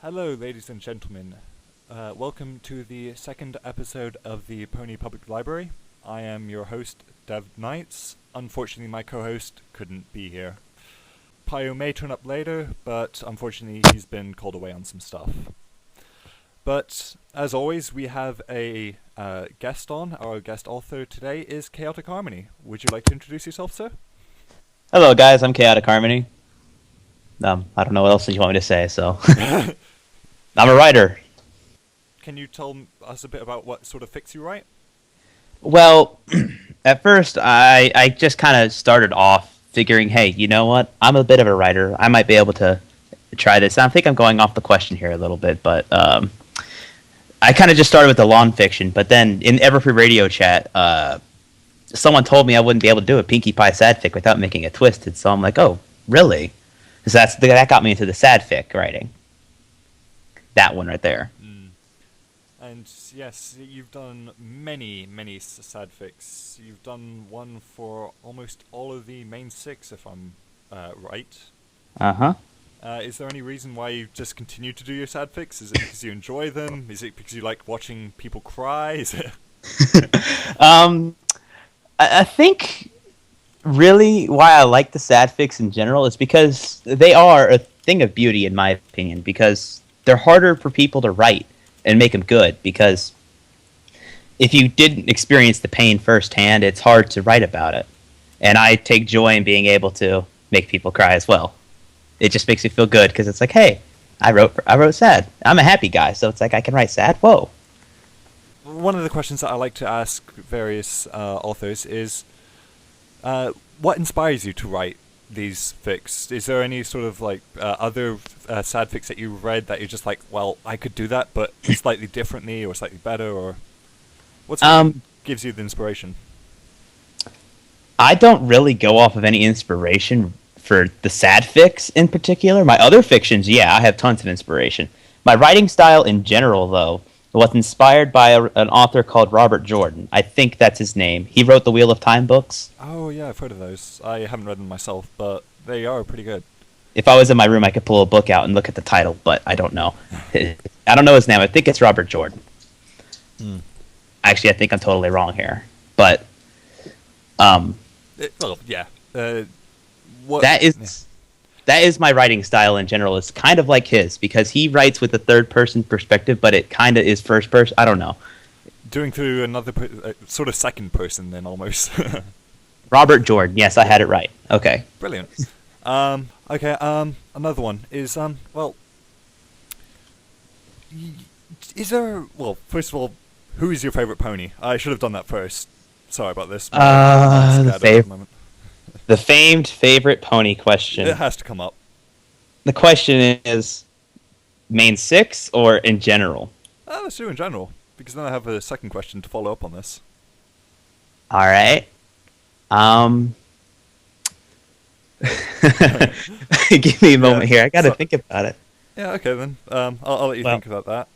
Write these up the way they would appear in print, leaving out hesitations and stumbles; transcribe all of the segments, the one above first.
Hello, ladies and gentlemen. Welcome to the second episode of the Pony Public Library. I am your host, Dev Knights. Unfortunately, my co-host couldn't be here. Pio may turn up later, but unfortunately he's been called away on some stuff. But, as always, we have a guest on. Our guest author today is Chaotic Harmony. Would you like to introduce yourself, sir? Hello, guys. I'm Chaotic Harmony. I don't know what else you want me to say, so... I'm a writer. Can you tell us a bit about what sort of fics you write? Well, at first, I just kind of started off figuring, hey, you know what? I'm a bit of a writer. I might be able to try this. I think I'm going off the question here a little bit, but I kind of just started with the lawn fiction, but then in Everfree Radio Chat, someone told me I wouldn't be able to do a Pinkie Pie sad fic without making it twisted, so I'm like, oh, really? Because that got me into the sad fic writing. That one right there. And yes, you've done many sad fics. You've done one for almost all of the main six, if I'm right. Uh-huh. Is there any reason why you just continue to do your sad fics? Is it because you enjoy them? Is it because you like watching people cry? Is it? I think really why I like the sad fics in general is because they are a thing of beauty, in my opinion, because they're harder for people to write and make them good, because if you didn't experience the pain firsthand, it's hard to write about it. And I take joy in being able to make people cry as well. It just makes me feel good, because it's like, hey, I wrote sad. I'm a happy guy, so it's like I can write sad. Whoa. One of the questions that I like to ask various authors is, what inspires you to write these fics? Is there any sort of like other sad fics that you read that you're just like, well, I could do that, but slightly differently or slightly better, or what gives you the inspiration? I don't really go off of any inspiration for the sad fics in particular. My other fictions, yeah, I have tons of inspiration. My writing style in general, though, was inspired by an author called Robert Jordan. I think that's his name. He wrote the Wheel of Time books. Oh, yeah, I've heard of those. I haven't read them myself, but they are pretty good. If I was in my room, I could pull a book out and look at the title, but I don't know. I don't know his name. I think it's Robert Jordan. Actually, I think I'm totally wrong here. But, well, yeah. That is my writing style in general. It's kind of like his, because he writes with a third-person perspective, but it kind of is first-person. I don't know. Doing through another sort of second person, then, almost. Robert Jordan. Yes, I had it right. Okay. Brilliant. Another one is, is there... Well, first of all, who is your favorite pony? I should have done that first. Sorry about this. The famed favorite pony question. It has to come up. The question is, main six or in general? Let's do in general, because then I have a second question to follow up on this. All right. Give me a moment here. I got to think about it. Yeah, okay then. I'll let you think about that.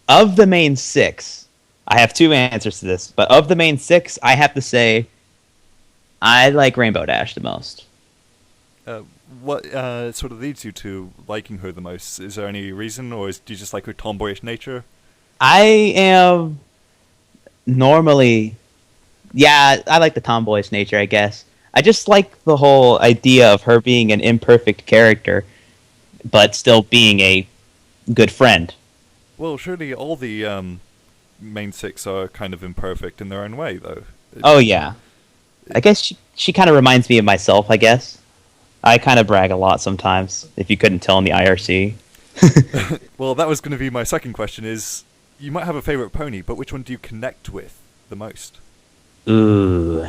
Of the main six, I have two answers to this, but of the main six, I have to say I like Rainbow Dash the most. What sort of leads you to liking her the most? Is there any reason, or do you just like her tomboyish nature? I am normally... Yeah, I like the tomboyish nature, I guess. I just like the whole idea of her being an imperfect character, but still being a good friend. Well, surely all the main six are kind of imperfect in their own way, though. Oh, yeah. I guess she kind of reminds me of myself, I guess. I kind of brag a lot sometimes, if you couldn't tell in the IRC. Well, that was going to be my second question, is you might have a favorite pony, but which one do you connect with the most? Ooh,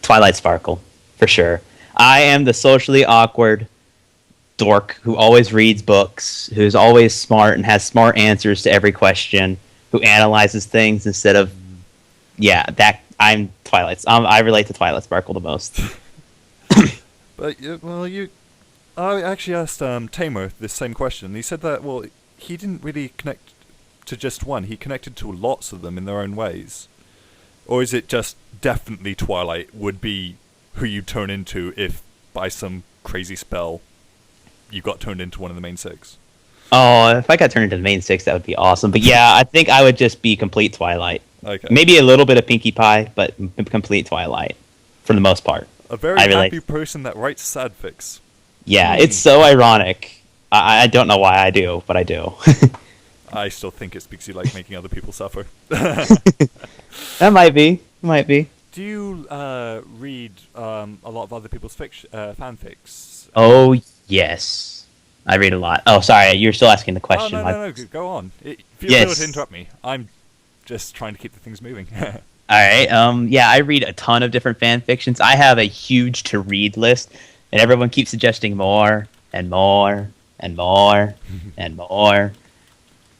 Twilight Sparkle, for sure. I am the socially awkward dork who always reads books, who's always smart and has smart answers to every question, who analyzes things instead of... Yeah, I'm Twilight. I relate to Twilight Sparkle the most. But, I actually asked Tamer this same question. He said that, well, he didn't really connect to just one. He connected to lots of them in their own ways. Or is it just definitely Twilight would be who you turn into if, by some crazy spell, you got turned into one of the main six? Oh, if I got turned into the main six, that would be awesome. But yeah, I think I would just be complete Twilight. Okay. Maybe a little bit of Pinkie Pie, but complete Twilight for the most part. A very happy person that writes sad fics. Yeah, it's so ironic. I don't know why I do, but I do. I still think it's because you like making other people suffer. That might be. Might be. Do you read a lot of other people's fanfics? Oh, yes. I read a lot. Oh, sorry, you're still asking the question. Oh, no, go on. Feel free to interrupt me. I'm just trying to keep the things moving. Alright, yeah, I read a ton of different fan fictions. I have a huge to-read list, and everyone keeps suggesting more, and more, and more, and more.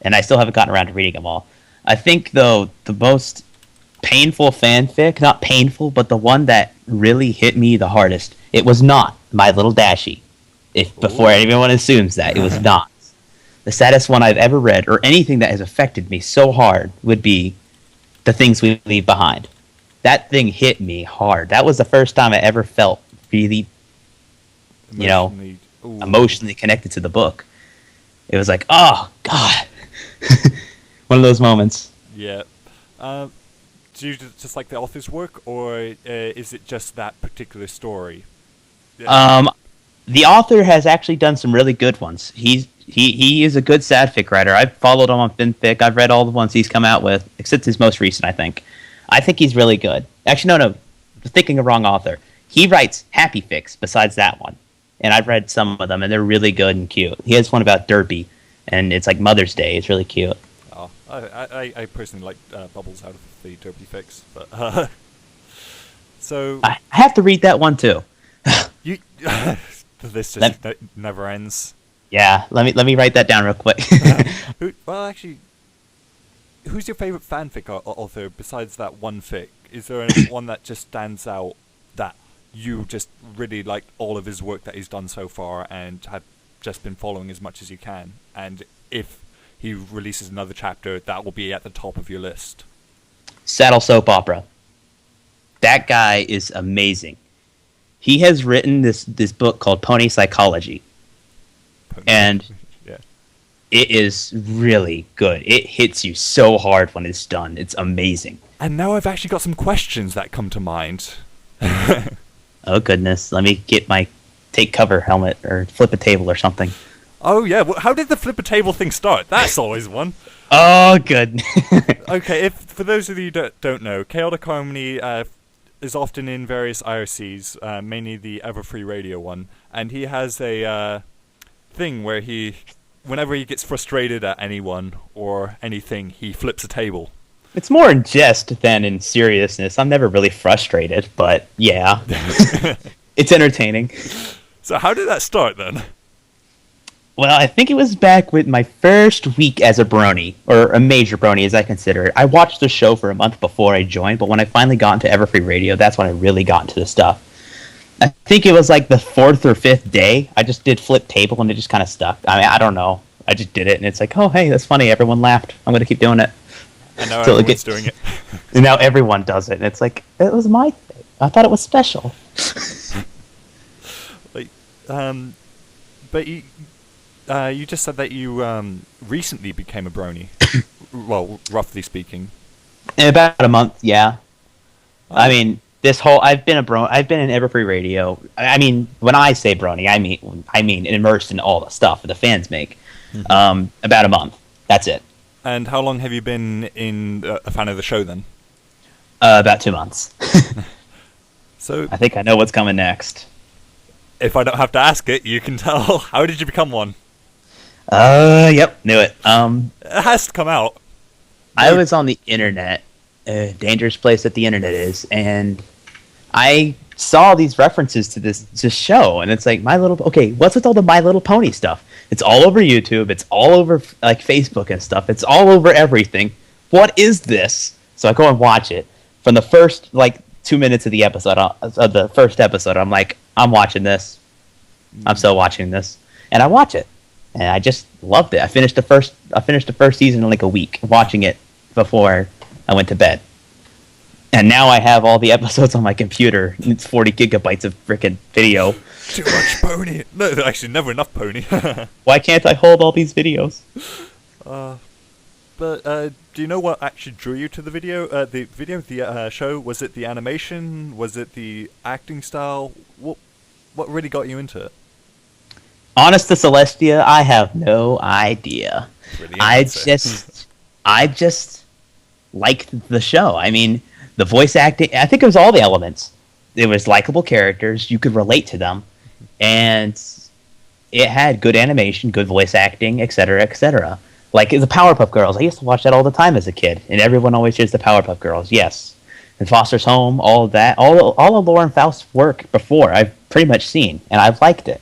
And I still haven't gotten around to reading them all. I think, though, the most painful fanfic, not painful, but the one that really hit me the hardest, it was not My Little Dashie. Before anyone assumes that, it was not. The saddest one I've ever read, or anything that has affected me so hard, would be The Things We Leave Behind. That thing hit me hard. That was the first time I ever felt really, emotionally connected to the book. It was like, oh, God. One of those moments. Yeah. Do you just like the author's work, or is it just that particular story? The author has actually done some really good ones. He is a good sad fic writer. I've followed him on FinFic. I've read all the ones he's come out with, except his most recent, I think. I think he's really good. Actually, no, thinking of wrong author. He writes happy fics besides that one. And I've read some of them, and they're really good and cute. He has one about Derpy, and it's like Mother's Day. It's really cute. Oh, I personally like bubbles out of the Derpy fics, but so I have to read that one too. You the list just never ends. Yeah, let me write that down real quick. Well, actually, who's your favorite fanfic author besides that one fic? Is there one that just stands out that you just really like all of his work that he's done so far and have just been following as much as you can? And if he releases another chapter, that will be at the top of your list. Saddle Soap Opera. That guy is amazing. He has written this book called Pony Psychology. And yeah. It is really good. It hits you so hard when it's done. It's amazing. And now I've actually got some questions that come to mind. Oh, goodness. Let me get my take cover helmet or flip a table or something. Oh, yeah. Well, how did the flip a table thing start? That's always one. Oh, good. Okay, for those of you who don't know, Chaotic Harmony is often in various IRCs, mainly the Everfree Radio one, and he has a thing where whenever he gets frustrated at anyone or anything, he flips a table. It's more in jest than in seriousness. I'm never really frustrated, but yeah. It's entertaining. So how did that start then? Well, I think it was back with my first week as a brony, or a major brony as I consider it. I watched the show for a month before I joined, but when I finally got into Everfree Radio, that's when I really got into the stuff. I think it was like the 4th or 5th day, I just did flip table and it just kind of stuck. I mean, I don't know. I just did it and it's like, oh, hey, that's funny. Everyone laughed. I'm going to keep doing it. And now everyone's doing it. And now everyone does it. And it's like, it was my thing. I thought it was special. But you just said that you recently became a brony. Well, roughly speaking. In about a month, yeah. I mean, I've been in Everfree Radio. I mean, when I say brony, I mean immersed in all the stuff that the fans make. Mm-hmm. About a month. That's it. And how long have you been a fan of the show then? About 2 months. So I think I know what's coming next. If I don't have to ask it, you can tell. How did you become one? Yep, knew it. It has to come out. I was on the internet, a dangerous place that the internet is, and I saw these references to this show, and it's like what's with all the My Little Pony stuff? It's all over YouTube, it's all over like Facebook and stuff, it's all over everything. What is this? So I go and watch it. From the first 2 minutes of the episode, of the first episode, I'm like, I'm watching this. I'm still watching this, and I watch it, and I just loved it. I finished the first season in like a week, watching it before I went to bed. And now I have all the episodes on my computer. It's 40 gigabytes of freaking video. Too much pony. No, actually, never enough pony. Why can't I hold all these videos? But do you know what actually drew you to the video? The show? Was it the animation? Was it the acting style? What really got you into it? Honest to Celestia, I have no idea. I just liked the show. I mean, the voice acting, I think it was all the elements. It was likable characters, you could relate to them, and it had good animation, good voice acting, etc., etc. Like the Powerpuff Girls, I used to watch that all the time as a kid, and everyone always hears the Powerpuff Girls, yes. And Foster's Home, all of that, all of Lauren Faust's work before, I've pretty much seen, and I've liked it.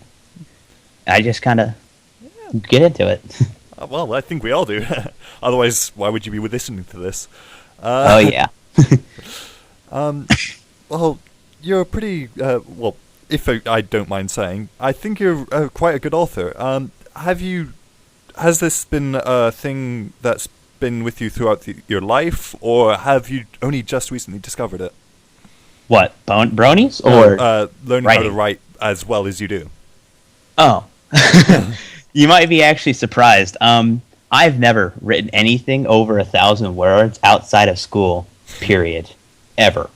I just kind of get into it. Well, I think we all do. Otherwise, why would you be listening to this? Oh, yeah. Well, you're pretty, well, if I don't mind saying, I think you're quite a good author. Has this been a thing that's been with you throughout your life, or have you only just recently discovered it? What, bronies? Or learning writing? How to write as well as you do. Oh. You might be actually surprised. I've never written anything over 1,000 words outside of school, period. Ever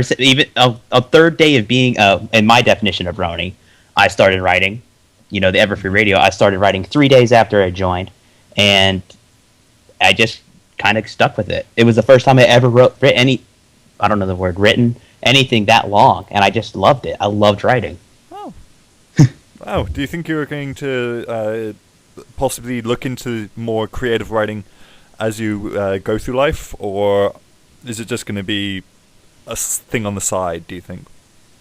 since, even a third day of being, in my definition of brony, I started writing, the Everfree Radio, I started writing 3 days after I joined, and I just kind of stuck with it. It was the first time I ever written anything that long, and I just loved it. I loved writing. Oh. Wow. Do you think you're going to possibly look into more creative writing as you go through life, or is it just going to be a thing on the side, do you think?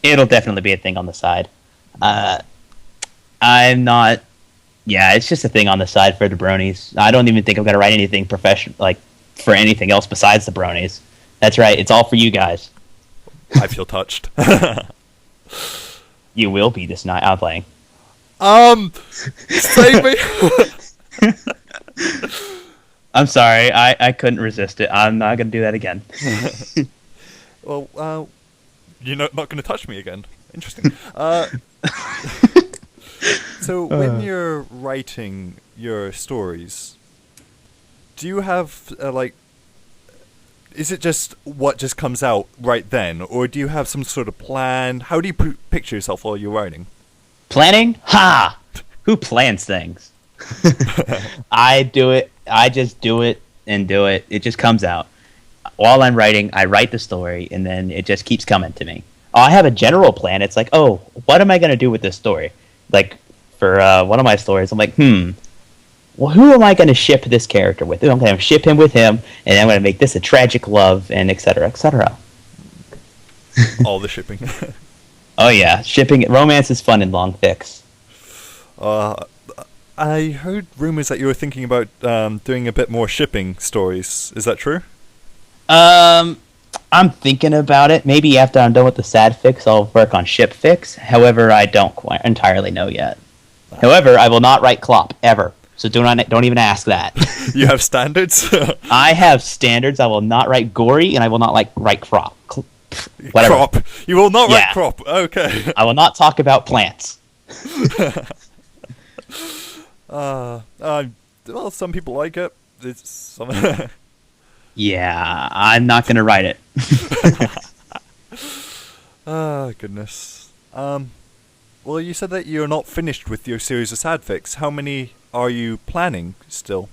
It'll definitely be a thing on the side. I'm not... Yeah, it's just a thing on the side for the bronies. I don't even think I'm going to write anything professional, like, for anything else besides the bronies. That's right, it's all for you guys. I feel touched. You will be this night. I'm playing. Save me! I'm sorry, I couldn't resist it. I'm not going to do that again. Well, you're not going to touch me again. Interesting. So, when you're writing your stories, do you have, is it just what just comes out right then? Or do you have some sort of plan? How do you picture yourself while you're writing? Planning? Ha! Who plans things? I do it. I just do it and do it. It just comes out. While I'm writing, I write the story, and then it just keeps coming to me. I have a general plan. It's like, oh, what am I going to do with this story? Like, for one of my stories, I'm like, well, who am I going to ship this character with? I'm going to ship him with him, and I'm going to make this a tragic love, and etc., etc. All the shipping. Oh, yeah. Shipping. Romance is fun in long fics. I heard rumors that you were thinking about doing a bit more shipping stories. Is that true? I'm thinking about it. Maybe after I'm done with the sad fics, I'll work on ship fics. However, I don't quite entirely know yet. However, I will not write Klopp, ever. So don't even ask that. You have standards? I have standards. I will not write gory, and I will not write crop. Whatever. Crop. You will not write crop. Okay. I will not talk about plants. Well, some people like it. It's some. Yeah, I'm not going to write it. Oh, goodness. Well, you said that you're not finished with your series of sad fics. How many are you planning still?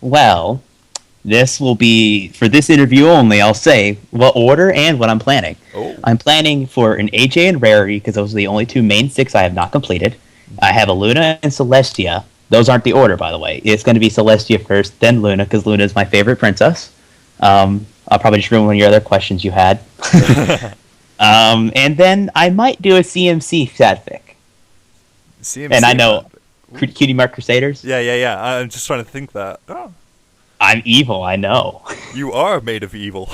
Well, this will be, for this interview only, I'll say what order and what I'm planning. Oh. I'm planning for an AJ and Rarity, because those are the only two main six I have not completed. I have a Luna and Celestia. Those aren't the order, by the way. It's going to be Celestia first, then Luna, because Luna is my favorite princess. I'll probably just ruin one of your other questions you had. And then I might do a CMC sadfic. CMC and I know, Cutie Mark Crusaders? Yeah. I'm just trying to think that. Oh. I'm evil, I know. You are made of evil.